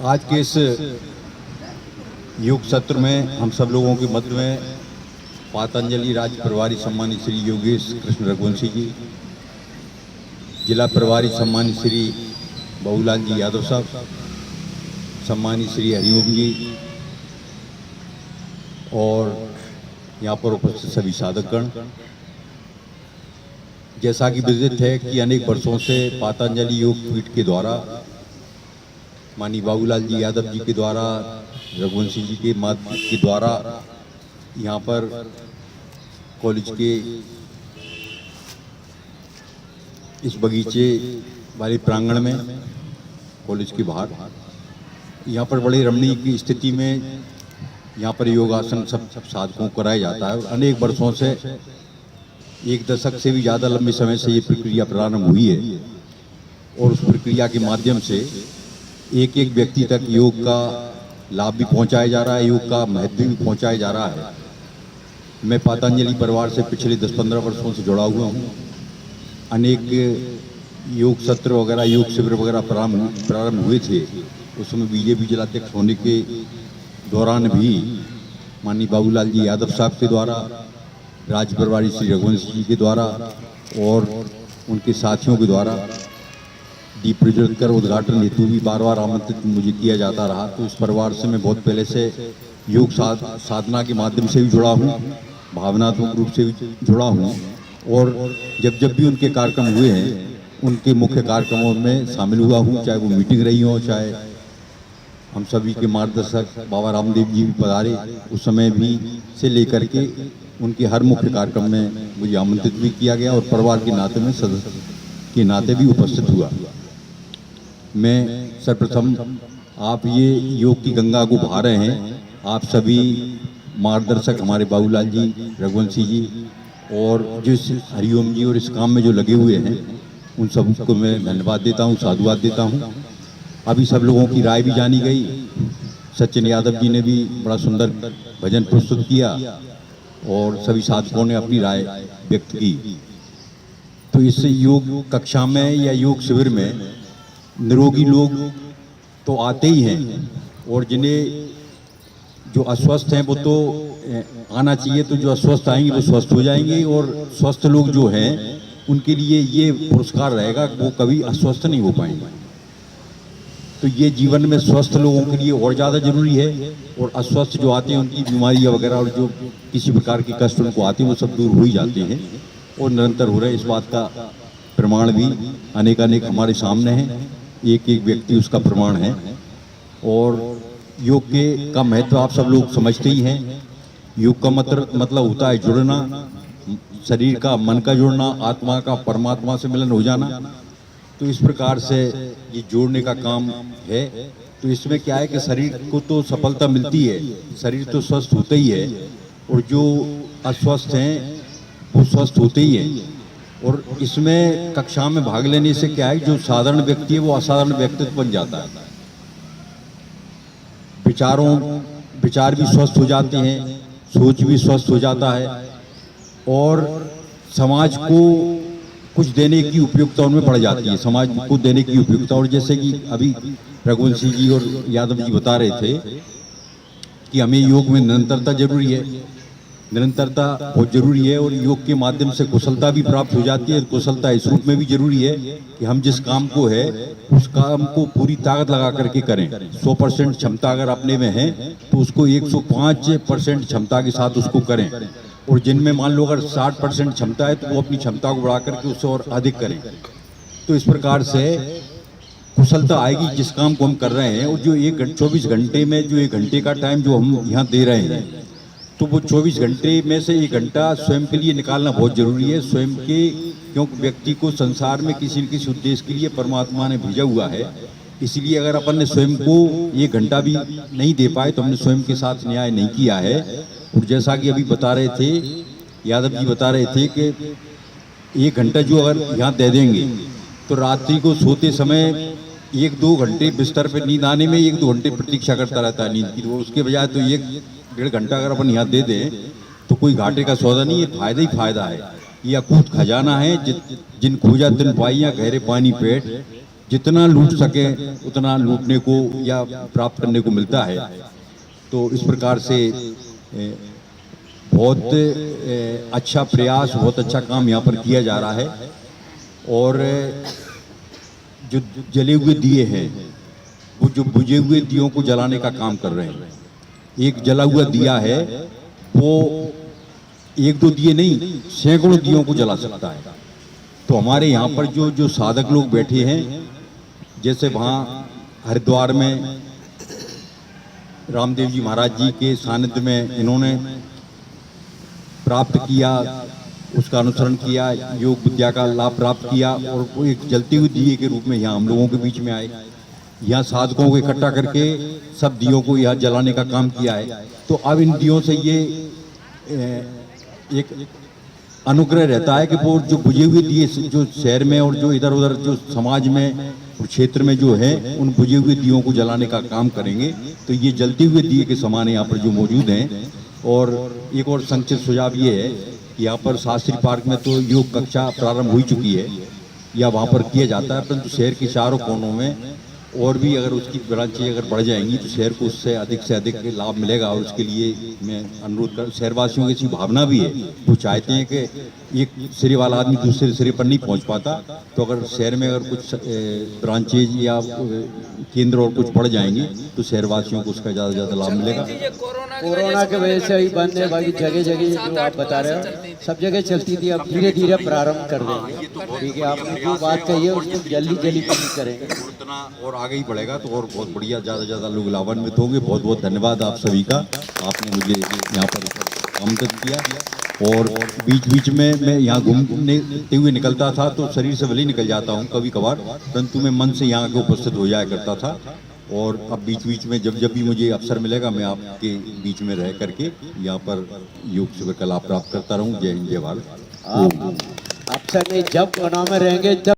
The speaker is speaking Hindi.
आज के इस योग सत्र में हम सब लोगों के मध्य में पातंजलि राज्य प्रभारी सम्मानित श्री योगेश कृष्ण रघुवंशी जी, जिला प्रभारी सम्मानित श्री बाबूलाल जी यादव साहब, सम्मानित श्री हरिओम जी और यहाँ पर उपस्थित सभी साधकगण। जैसा कि विदित है कि अनेक वर्षों से पातंजलि योग पीठ के द्वारा माननीय बाबूलाल जी यादव जी के द्वारा, रघुवंशी जी के माध्यम के द्वारा यहाँ पर कॉलेज के इस बगीचे वाले प्रांगण में, कॉलेज के बाहर यहाँ पर बड़े रमणीय की स्थिति में यहाँ पर योगासन सब साधकों को कराया जाता है। और अनेक वर्षों से, एक दशक से भी ज़्यादा लंबे समय से ये प्रक्रिया प्रारंभ हुई है और उस प्रक्रिया के माध्यम से एक एक व्यक्ति तक योग का लाभ भी पहुंचाया जा रहा है, योग का महत्व भी पहुंचाया जा रहा है। मैं पातंजलि परिवार से पिछले 10-15 वर्षों से जुड़ा हुआ हूं। अनेक योग सत्र वगैरह, योग शिविर वगैरह प्रारंभ हुए थे। उसमें बीजेपी जिलाध्यक्ष होने के दौरान भी माननीय बाबूलाल जी यादव साहब के द्वारा, राज्य प्रभारी श्री रघुवंशी जी के द्वारा और उनके साथियों के द्वारा दीप प्रज्वलित कर उद्घाटन हेतु भी बार बार आमंत्रित मुझे किया जाता रहा। तो इस परिवार से मैं बहुत पहले से योग साधना के माध्यम से भी जुड़ा हूँ, भावनात्मक रूप से भी जुड़ा हूँ और जब भी उनके कार्यक्रम हुए हैं उनके मुख्य कार्यक्रमों में शामिल हुआ हूँ, चाहे वो मीटिंग रही हो, चाहे हम सभी के मार्गदर्शक बाबा रामदेव जी भी पधारे, उस समय भी से लेकर के उनके हर मुख्य कार्यक्रम में मुझे आमंत्रित भी किया गया और परिवार के नाते में, सदस्य के नाते भी उपस्थित हुआ। मैं सर्वप्रथम, आप ये योग की गंगा को बहा रहे हैं, आप सभी मार्गदर्शक हमारे बाबूलाल जी, रघुवंशी जी और जो हरिओम जी और इस काम में जो लगे हुए हैं, उन सबको मैं धन्यवाद देता हूँ, साधुवाद देता हूँ। अभी सब लोगों की राय भी जानी गई। सचिन यादव जी ने भी बड़ा सुंदर भजन प्रस्तुत किया और सभी साधकों ने अपनी राय व्यक्त की। तो इस योग कक्षा में या योग शिविर में निरोगी लोग तो आते ही हैं और जिन्हें जो अस्वस्थ हैं वो तो आना चाहिए, तो जो अस्वस्थ आएंगे वो स्वस्थ हो जाएंगे और स्वस्थ लोग जो हैं उनके लिए ये पुरस्कार रहेगा, वो कभी अस्वस्थ नहीं हो पाएंगे। तो ये जीवन में स्वस्थ लोगों के लिए और ज़्यादा जरूरी है और अस्वस्थ जो आते हैं उनकी बीमारियाँ वगैरह और जो किसी प्रकार की कष्ट उनको आते हैं वो सब दूर हो ही जाते हैं और निरंतर हो रहे हैं। इस बात का प्रमाण भी अनेक हमारे सामने हैं, एक एक व्यक्ति उसका प्रमाण है। और योग का महत्व आप सब लोग समझते ही हैं। योग का मतलब होता है जुड़ना, शरीर का मन का जुड़ना, आत्मा का परमात्मा से मिलन हो जाना। तो इस प्रकार से ये जोड़ने का काम है। तो इसमें क्या है कि शरीर को तो सफलता मिलती है, शरीर तो स्वस्थ होता ही है और जो अस्वस्थ हैं वो स्वस्थ होते ही हैं। और इसमें कक्षा में भाग लेने से क्या है, जो साधारण व्यक्ति है वो असाधारण व्यक्तित्व बन जाता है। विचार भी स्वस्थ हो जाते हैं, सोच भी स्वस्थ हो जाता है और समाज को कुछ देने की उपयुक्ता उनमें पड़ जाती है, समाज को देने की उपयुक्ता। और जैसे कि अभी रघुवंशी जी और यादव जी बता रहे थे कि हमें योग में निरंतरता जरूरी है, निरंतरता बहुत जरूरी है और योग के माध्यम से कुशलता भी प्राप्त हो जाती है। कुशलता इस रूप में भी जरूरी है कि हम जिस काम को है उस काम को पूरी ताकत लगा करके करें। 100% क्षमता अगर अपने में है तो उसको 105% क्षमता के साथ उसको करें और जिनमें मान लो अगर 60% क्षमता है तो वो अपनी क्षमता को बढ़ा करके उससे और अधिक करें। तो इस प्रकार से कुशलता आएगी जिस काम को हम कर रहे हैं। और जो 24 घंटे में जो 1 घंटे का टाइम जो हम यहाँ दे रहे हैं, तो वो 24 घंटे में से 1 घंटा स्वयं के लिए निकालना बहुत जरूरी है। स्वयं के, क्योंकि व्यक्ति को संसार में किसी न किसी उद्देश्य के लिए परमात्मा ने भेजा हुआ है। इसलिए अगर अपन ने स्वयं को 1 घंटा भी नहीं दे पाए तो हमने स्वयं के साथ न्याय नहीं किया है। और जैसा कि अभी बता रहे थे, यादव जी बता रहे थे कि 1 घंटा जो अगर यहाँ दे देंगे तो रात्रि को सोते समय 1-2 घंटे बिस्तर पे नींद आने में 1-2 घंटे प्रतीक्षा करता रहता है नींद की। तो उसके बजाय तो 1-1.5 घंटा अगर अपन यहाँ दे दें तो कोई घाटे का सौदा नहीं है, फायदा ही फायदा है। ये अकूत खजाना है, जिन खोजा तिन पाइयाँ गहरे पानी पेट, जितना लूट सके उतना लूटने को या प्राप्त करने को मिलता है। तो इस प्रकार से बहुत अच्छा प्रयास, बहुत अच्छा काम यहाँ पर किया जा रहा है। और जो जले हुए दिए हैं वो जो बुझे हुए दियों को जलाने का काम कर रहे हैं। एक जला हुआ दिया है वो एक दो दिए नहीं, सैकड़ों दियों को जला सकता है। तो हमारे यहाँ पर जो जो साधक लोग बैठे हैं, जैसे वहाँ हरिद्वार में रामदेव जी महाराज जी के सानिध्य में इन्होंने प्राप्त किया, उसका अनुसरण किया, योग विद्या का लाभ प्राप्त किया और वो एक जलती हुई दिए के रूप में यहाँ हम लोगों के बीच में आए। यहाँ साधकों को इकट्ठा करके सब दियों को यहाँ जलाने का काम किया है। तो अब इन दियों से ये एक अनुग्रह रहता है कि वो जो बुझे हुए दिए जो शहर में और जो इधर उधर जो समाज में और क्षेत्र में जो है उन बुझे हुए दियों को जलाने का काम करेंगे। तो ये जलते हुए दिए के समान यहाँ पर जो मौजूद हैं। और एक और संक्षिप्त सुझाव ये है कि यहाँ पर शास्त्री पार्क में तो योग कक्षा प्रारंभ हो चुकी है या वहाँ पर किया जाता है, परंतु शहर के चारों कोनों में और भी अगर उसकी ब्रांचें अगर बढ़ जाएंगी तो शहर को उससे अधिक से अधिक लाभ मिलेगा। और उसके लिए मैं अनुरोध कर, शहरवासियों की ऐसी भावना भी है, वो चाहते हैं कि एक सिरे वाला आदमी दूसरे सिरे पर नहीं पहुंच पाता। तो अगर शहर में अगर कुछ ब्रांचेज या केंद्र और कुछ बढ़ जाएंगे तो शहरवासियों को उसका ज़्यादा से ज़्यादा लाभ मिलेगा। कोरोना के वजह से ही बंद है, बाकी जगह जगह जो आप बता रहे हो सब जगह चलती थी, अब धीरे धीरे प्रारंभ कर देंगे। ठीक है, आपने जो बात कही है उसको जल्दी जल्दी पूरी करेंगे। उतना और आगे ही बढ़ेगा तो और बहुत बढ़िया, ज़्यादा से ज़्यादा लोग लाभान्वित होंगे। बहुत बहुत धन्यवाद आप सभी का, आपने मुझे यहाँ पर आमंत्रित किया। और बीच बीच में मैं यहाँ घूमने हुए निकलता था तो शरीर से भले ही निकल जाता हूँ कभी कभार, परंतु मैं मन से यहाँ के उपस्थित हो जाया करता था। और अब बीच बीच में जब जब भी मुझे अवसर मिलेगा मैं आपके बीच में रह करके यहाँ पर योग शिविर का लाभ प्राप्त करता रहूँ। जय हिंद, जय भारत। आप अवसर नहीं, जब कोना में रहेंगे जब